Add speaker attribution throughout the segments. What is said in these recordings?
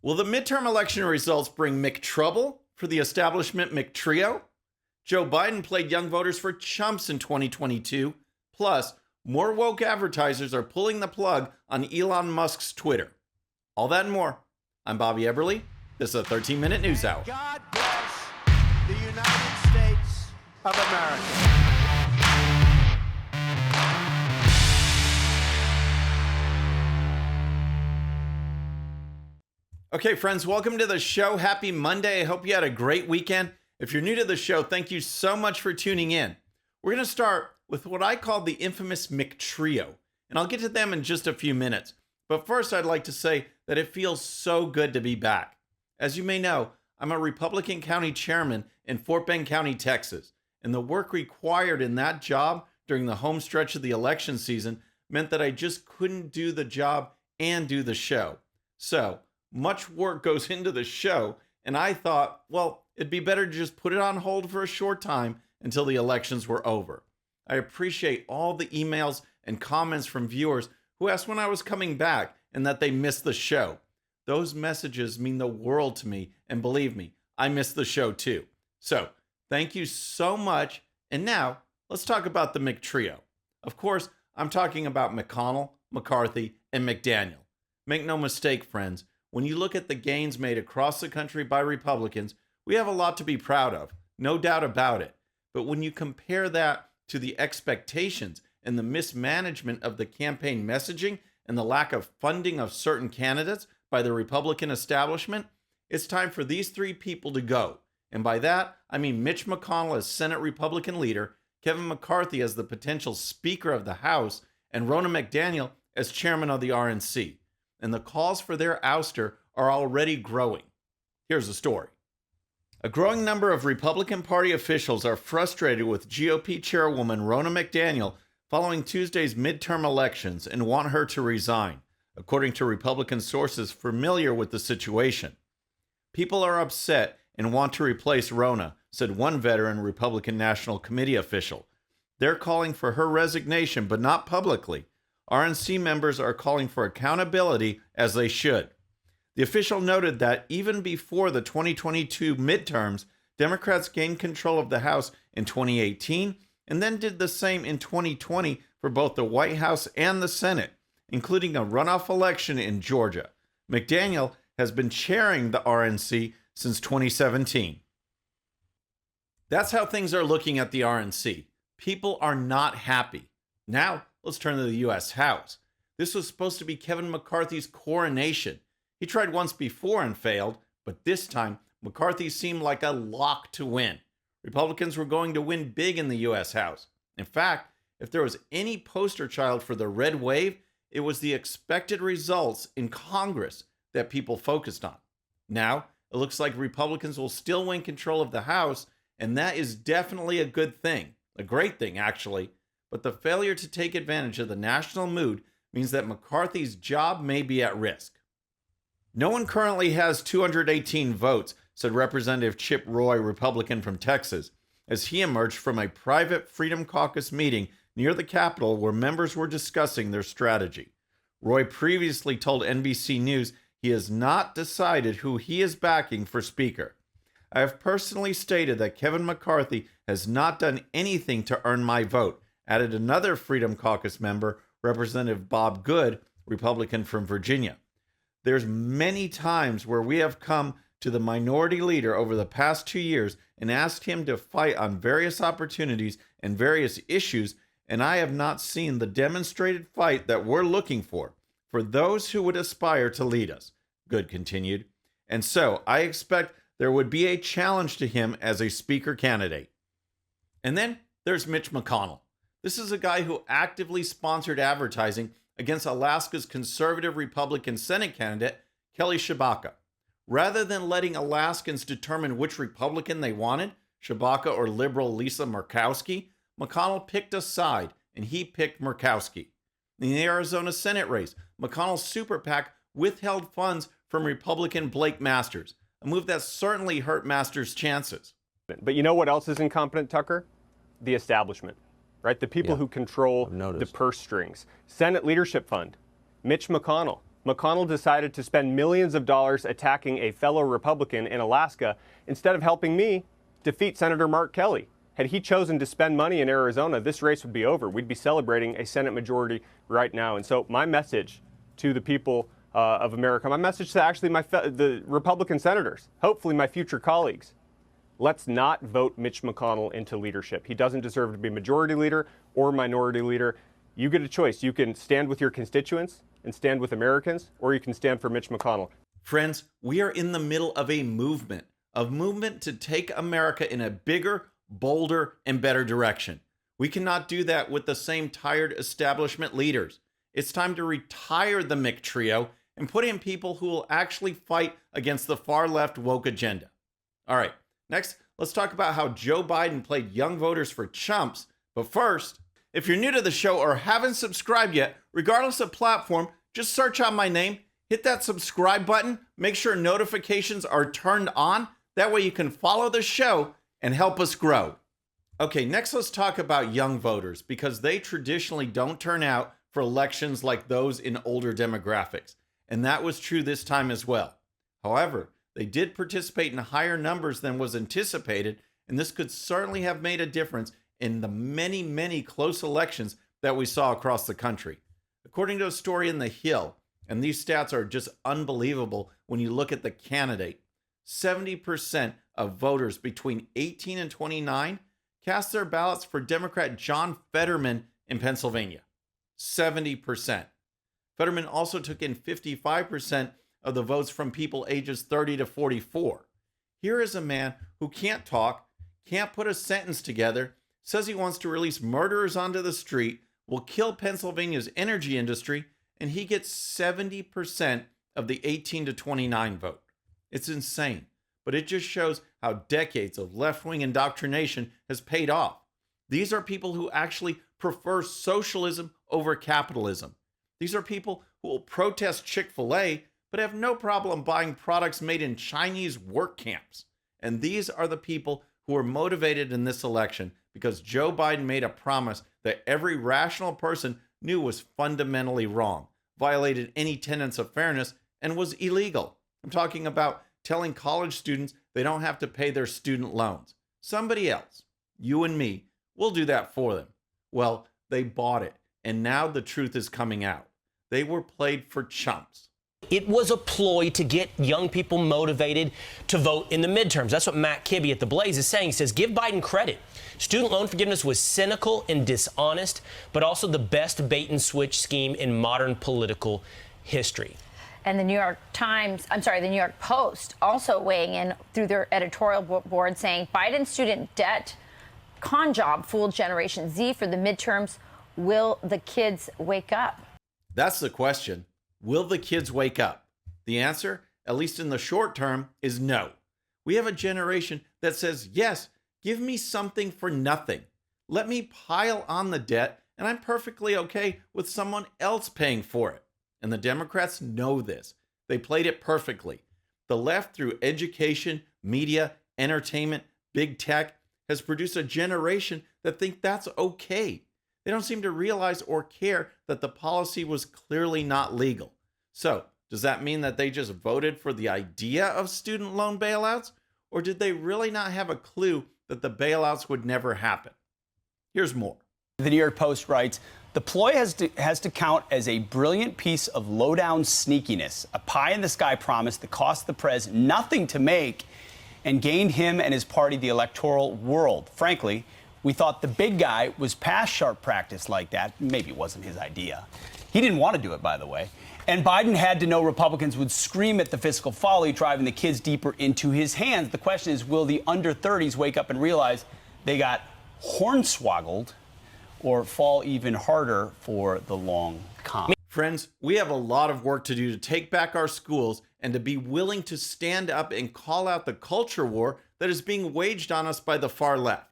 Speaker 1: Will the midterm election results bring McTrouble for the establishment McTrio? Joe Biden played young voters for chumps in 2022. Plus, more woke advertisers are pulling the plug on Elon Musk's Twitter. All that and more. I'm Bobby Eberle. This is a 13-minute news hour.
Speaker 2: God bless the United States of America.
Speaker 1: Okay, friends, welcome to the show. Happy Monday. I hope you had a great weekend. If you're new to the show, thank you so much for tuning in. We're going to start with what I call the infamous McTrio, and I'll get to them in just a few minutes. But first, I'd like to say that it feels so good to be back. As you may know, I'm a Republican county chairman in Fort Bend County, Texas, and the work required in that job during the home stretch of the election season meant that I just couldn't do the job and do the show. So, much work goes into the show, and I thought, well, it'd be better to just put it on hold for a short time until the elections were over. I appreciate all the emails and comments from viewers who asked when I was coming back and that they missed the show. Those messages mean the world to me, and believe me, I miss the show too. So, thank you so much, and now, let's talk about the McTrio. Of course, I'm talking about McConnell, McCarthy, and McDaniel. Make no mistake, friends, when you look at the gains made across the country by Republicans, we have a lot to be proud of, no doubt about it. But when you compare that to the expectations and the mismanagement of the campaign messaging and the lack of funding of certain candidates by the Republican establishment, it's time for these three people to go. And by that, I mean Mitch McConnell as Senate Republican leader, Kevin McCarthy as the potential Speaker of the House, and Ronna McDaniel as chairman of the RNC. And the calls for their ouster are already growing. Here's the story. A growing number of Republican Party officials are frustrated with GOP chairwoman Ronna McDaniel following Tuesday's midterm elections and want her to resign, according to Republican sources familiar with the situation. People are upset and want to replace Ronna, said one veteran Republican National Committee official. They're calling for her resignation, but not publicly. RNC members are calling for accountability, as they should. The official noted that even before the 2022 midterms, Democrats gained control of the House in 2018 and then did the same in 2020 for both the White House and the Senate, including a runoff election in Georgia. McDaniel has been chairing the RNC since 2017. That's how things are looking at the RNC. People are not happy. Now, let's turn to the U.S. House. This was supposed to be Kevin McCarthy's coronation. He tried once before and failed, but this time, McCarthy seemed like a lock to win. Republicans were going to win big in the U.S. House. In fact, if there was any poster child for the red wave, it was the expected results in Congress that people focused on. Now, it looks like Republicans will still win control of the House, and that is definitely a good thing. A great thing, actually. But the failure to take advantage of the national mood means that McCarthy's job may be at risk. No one currently has 218 votes, said Representative Chip Roy, Republican from Texas, as he emerged from a private Freedom Caucus meeting near the Capitol where members were discussing their strategy. Roy previously told NBC News he has not decided who he is backing for Speaker. I have personally stated that Kevin McCarthy has not done anything to earn my vote, added another Freedom Caucus member, Representative Bob Good, Republican from Virginia. There's many times where we have come to the minority leader over the past 2 years and asked him to fight on various opportunities and various issues, and I have not seen the demonstrated fight that we're looking for those who would aspire to lead us, Good continued. And so I expect there would be a challenge to him as a Speaker candidate. And then there's Mitch McConnell. This is a guy who actively sponsored advertising against Alaska's conservative Republican Senate candidate, Kelly Tshibaka. Rather than letting Alaskans determine which Republican they wanted, Tshibaka or liberal Lisa Murkowski, McConnell picked a side, and he picked Murkowski. In the Arizona Senate race, McConnell's super PAC withheld funds from Republican Blake Masters, a move that certainly hurt Masters' chances.
Speaker 3: But you know what else is incompetent, Tucker? The establishment, right? The people who control the purse strings. Senate Leadership Fund, Mitch McConnell, McConnell decided to spend millions of dollars attacking a fellow Republican in Alaska instead of helping me defeat Senator Mark Kelly. Had he chosen to spend money in Arizona, this race would be over. We'd be celebrating a Senate majority right now. And so my message to the people of America, my message to actually the Republican senators, hopefully my future colleagues, let's not vote Mitch McConnell into leadership. He doesn't deserve to be majority leader or minority leader. You get a choice. You can stand with your constituents and stand with Americans, or you can stand for Mitch McConnell.
Speaker 1: Friends, we are in the middle of a movement to take America in a bigger, bolder, and better direction. We cannot do that with the same tired establishment leaders. It's time to retire the McTrio and put in people who will actually fight against the far left woke agenda. All right, next, let's talk about how Joe Biden played young voters for chumps. But first, if you're new to the show or haven't subscribed yet, regardless of platform, just search out my name, hit that subscribe button, make sure notifications are turned on. That way you can follow the show and help us grow. Okay, next let's talk about young voters, because they traditionally don't turn out for elections like those in older demographics. And that was true this time as well. However, they did participate in higher numbers than was anticipated, and this could certainly have made a difference in the many, many close elections that we saw across the country. According to a story in The Hill, and these stats are just unbelievable when you look at the candidate, 70% of voters between 18 and 29 cast their ballots for Democrat John Fetterman in Pennsylvania. 70%. Fetterman also took in 55% of the votes from people ages 30 to 44. Here is a man who can't talk, can't put a sentence together, says he wants to release murderers onto the street, will kill Pennsylvania's energy industry, and he gets 70% of the 18 to 29 vote. It's insane, but it just shows how decades of left-wing indoctrination has paid off. These are people who actually prefer socialism over capitalism. These are people who will protest Chick-fil-A, but have no problem buying products made in Chinese work camps. And these are the people who are motivated in this election because Joe Biden made a promise that every rational person knew was fundamentally wrong, violated any tenets of fairness, and was illegal. I'm talking about telling college students they don't have to pay their student loans. Somebody else, you and me, will do that for them. Well, they bought it, and now the truth is coming out. They were played for chumps.
Speaker 4: It was a ploy to get young people motivated to vote in the midterms. That's what Matt Kibbe at The Blaze is saying. He says, give Biden credit. Student loan forgiveness was cynical and dishonest, but also the best bait and switch scheme in modern political history.
Speaker 5: And the New York Post also weighing in through their editorial board saying Biden's student debt con job fooled Generation Z for the midterms. Will the kids wake up?
Speaker 1: That's the question. Will the kids wake up? The answer, at least in the short term, is no. We have a generation that says, yes, give me something for nothing. Let me pile on the debt, and I'm perfectly okay with someone else paying for it. And the Democrats know this. They played it perfectly. The left, through education, media, entertainment, big tech, has produced a generation that think that's okay. They don't seem to realize or care that the policy was clearly not legal. So, does that mean that they just voted for the idea of student loan bailouts? Or did they really not have a clue that the bailouts would never happen? Here's more.
Speaker 6: The New York Post writes, the ploy has to count as a brilliant piece of low-down sneakiness, a pie-in-the-sky promise that cost the prez nothing to make and gained him and his party the electoral world. Frankly, we thought the big guy was past sharp practice like that. Maybe it wasn't his idea. He didn't want to do it, by the way. And Biden had to know Republicans would scream at the fiscal folly, driving the kids deeper into his hands. The question is, will the under-30s wake up and realize they got hornswoggled or fall even harder for the long con?
Speaker 1: Friends, we have a lot of work to do to take back our schools and to be willing to stand up and call out the culture war that is being waged on us by the far left.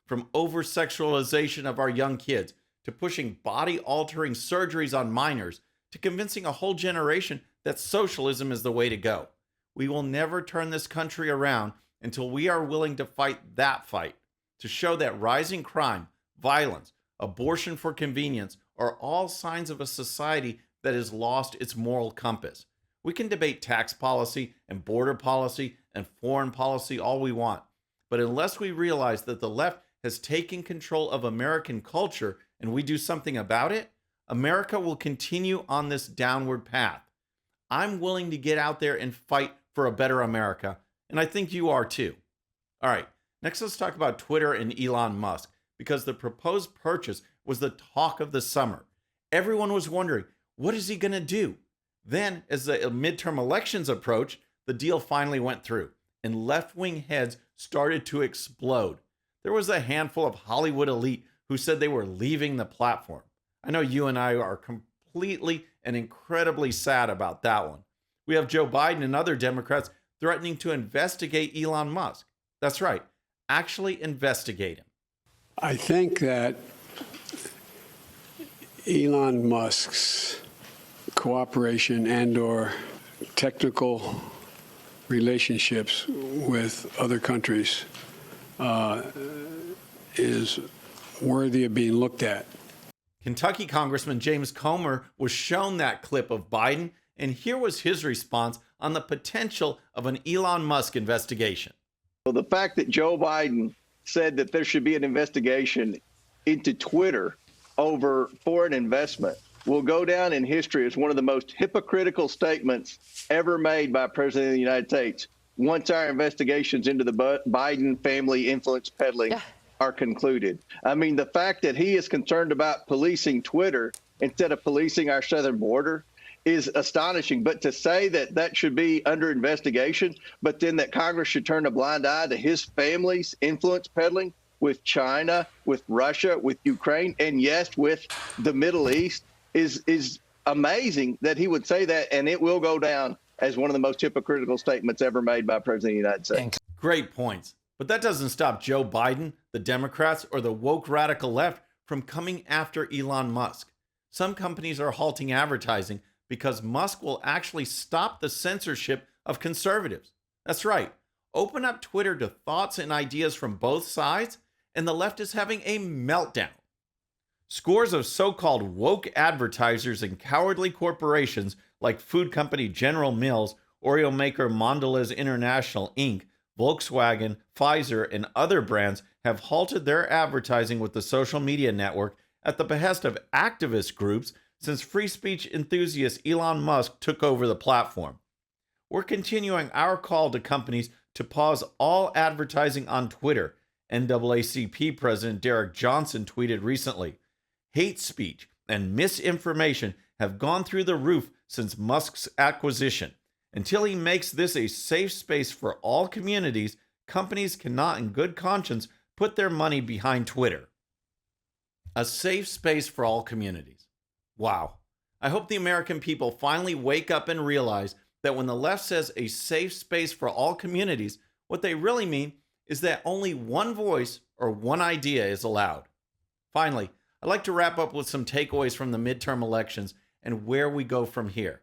Speaker 1: From over-sexualization of our young kids, to pushing body-altering surgeries on minors, to convincing a whole generation that socialism is the way to go. We will never turn this country around until we are willing to fight that fight, to show that rising crime, violence, abortion for convenience are all signs of a society that has lost its moral compass. We can debate tax policy and border policy and foreign policy all we want, but unless we realize that the left has taken control of American culture and we do something about it, America will continue on this downward path. I'm willing to get out there and fight for a better America, and I think you are too. All right, next let's talk about Twitter and Elon Musk, because the proposed purchase was the talk of the summer. Everyone was wondering, what is he going to do? Then, as the midterm elections approached, the deal finally went through, and left-wing heads started to explode. There was a handful of Hollywood elite who said they were leaving the platform. I know you and I are completely and incredibly sad about that one. We have Joe Biden and other Democrats threatening to investigate Elon Musk. That's right, actually investigate him.
Speaker 7: I think that Elon Musk's cooperation and/or technical relationships with other countries is worthy of being looked at.
Speaker 1: Kentucky Congressman James Comer was shown that clip of Biden, and here was his response on the potential of an Elon Musk investigation.
Speaker 8: Well, the fact that Joe Biden said that there should be an investigation into Twitter over foreign investment will go down in history as one of the most hypocritical statements ever made by a president of the United States once our investigations into the Biden family influence peddling are concluded. I mean, the fact that he is concerned about policing Twitter instead of policing our southern border is astonishing. But to say that that should be under investigation, but then that Congress should turn a blind eye to his family's influence peddling with China, with Russia, with Ukraine, and yes, with the Middle East is amazing that he would say that, and it will go down as one of the most hypocritical statements ever made by a president of the United States.
Speaker 1: Great points. But that doesn't stop Joe Biden, the Democrats, or the woke radical left from coming after Elon Musk. Some companies are halting advertising because Musk will actually stop the censorship of conservatives. That's right. Open up Twitter to thoughts and ideas from both sides, and the left is having a meltdown. Scores of so-called woke advertisers and cowardly corporations like food company General Mills, Oreo maker Mondelez International Inc., Volkswagen, Pfizer, and other brands have halted their advertising with the social media network at the behest of activist groups since free speech enthusiast Elon Musk took over the platform. We're continuing our call to companies to pause all advertising on Twitter. NAACP President Derek Johnson tweeted recently, "Hate speech and misinformation have gone through the roof since Musk's acquisition. Until he makes this a safe space for all communities, companies cannot in good conscience put their money behind Twitter." A safe space for all communities. Wow. I hope the American people finally wake up and realize that when the left says a safe space for all communities, what they really mean is that only one voice or one idea is allowed. Finally, I'd like to wrap up with some takeaways from the midterm elections and where we go from here.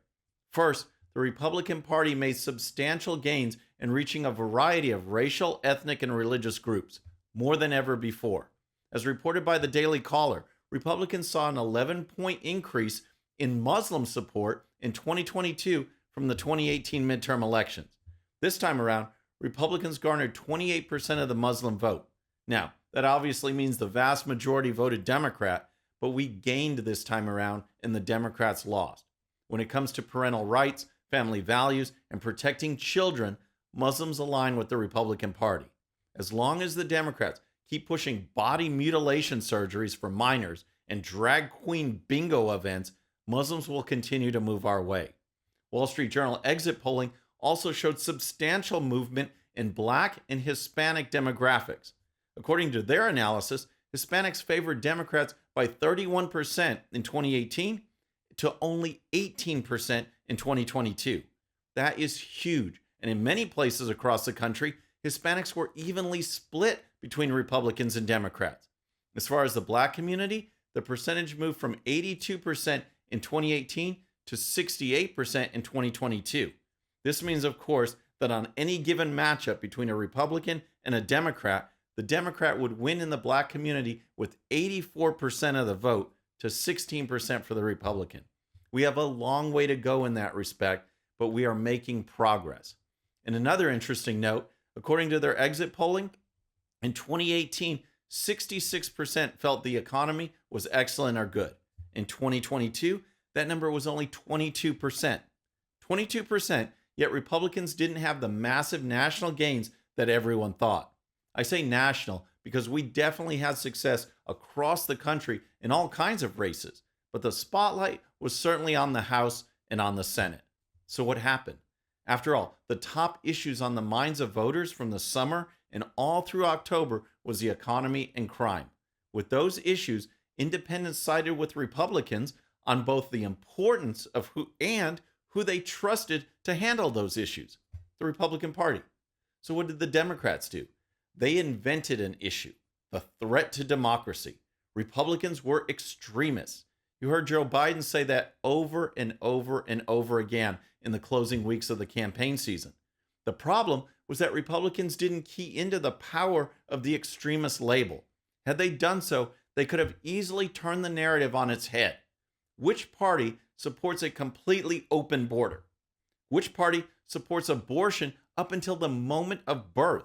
Speaker 1: First, the Republican Party made substantial gains in reaching a variety of racial, ethnic, and religious groups, more than ever before. As reported by the Daily Caller, Republicans saw an 11-point increase in Muslim support in 2022 from the 2018 midterm elections. This time around, Republicans garnered 28% of the Muslim vote. Now, that obviously means the vast majority voted Democrat, but we gained this time around and the Democrats lost. When it comes to parental rights, family values, and protecting children, Muslims align with the Republican Party. As long as the Democrats keep pushing body mutilation surgeries for minors and drag queen bingo events, Muslims will continue to move our way. Wall Street Journal exit polling also showed substantial movement in Black and Hispanic demographics. According to their analysis, Hispanics favored Democrats by 31% in 2018 to only 18% in 2022. That is huge. And in many places across the country, Hispanics were evenly split between Republicans and Democrats. As far as the Black community, the percentage moved from 82% in 2018 to 68% in 2022. This means, of course, that on any given matchup between a Republican and a Democrat, the Democrat would win in the Black community with 84% of the vote to 16% for the Republican. We have a long way to go in that respect, but we are making progress. And another interesting note, according to their exit polling, in 2018, 66% felt the economy was excellent or good. In 2022, that number was only 22%. 22%, yet Republicans didn't have the massive national gains that everyone thought. I say national because we definitely had success across the country in all kinds of races, but the spotlight was certainly on the House and on the Senate. So what happened? After all, the top issues on the minds of voters from the summer and all through October was the economy and crime. With those issues, independents sided with Republicans on both the importance of who they trusted to handle those issues, the Republican Party. So what did the Democrats do? They invented an issue, the threat to democracy. Republicans were extremists. You heard Joe Biden say that over and over and over again in the closing weeks of the campaign season. The problem was that Republicans didn't key into the power of the extremist label. Had they done so, they could have easily turned the narrative on its head. Which party supports a completely open border? Which party supports abortion up until the moment of birth?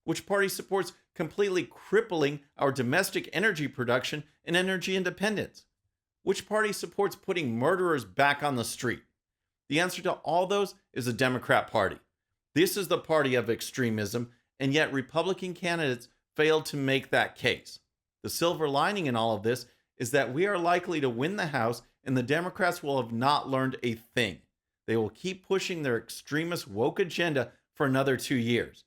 Speaker 1: Which party supports completely crippling our domestic energy production and energy independence? Which party supports putting murderers back on the street? The answer to all those is the Democrat Party. This is the party of extremism, and yet Republican candidates failed to make that case. The silver lining in all of this is that we are likely to win the House, and the Democrats will have not learned a thing. They will keep pushing their extremist woke agenda for another 2 years.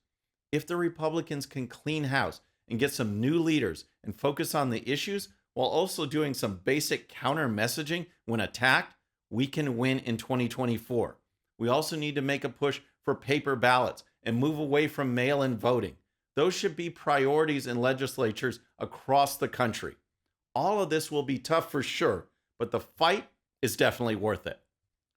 Speaker 1: If the Republicans can clean house and get some new leaders and focus on the issues while also doing some basic counter messaging when attacked, we can win in 2024. We also need to make a push for paper ballots and move away from mail-in voting. Those should be priorities in legislatures across the country. All of this will be tough for sure, but the fight is definitely worth it.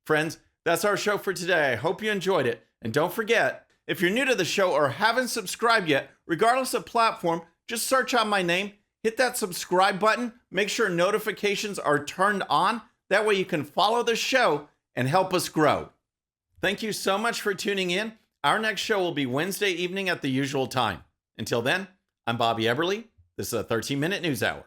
Speaker 1: Friends, that's our show for today. I hope you enjoyed it. And don't forget, if you're new to the show or haven't subscribed yet, regardless of platform, just search out my name, hit that subscribe button, make sure notifications are turned on. That way you can follow the show and help us grow. Thank you so much for tuning in. Our next show will be Wednesday evening at the usual time. Until then, I'm Bobby Eberle. This is a 13-minute news hour.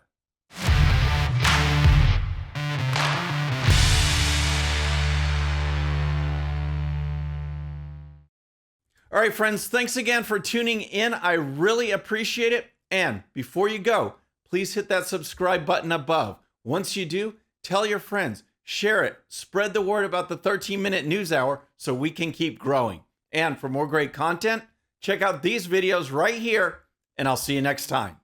Speaker 1: All right, friends, thanks again for tuning in. I really appreciate it. And before you go, please hit that subscribe button above. Once you do, tell your friends, share it, spread the word about the 13-minute news hour so we can keep growing. And for more great content, check out these videos right here, and I'll see you next time.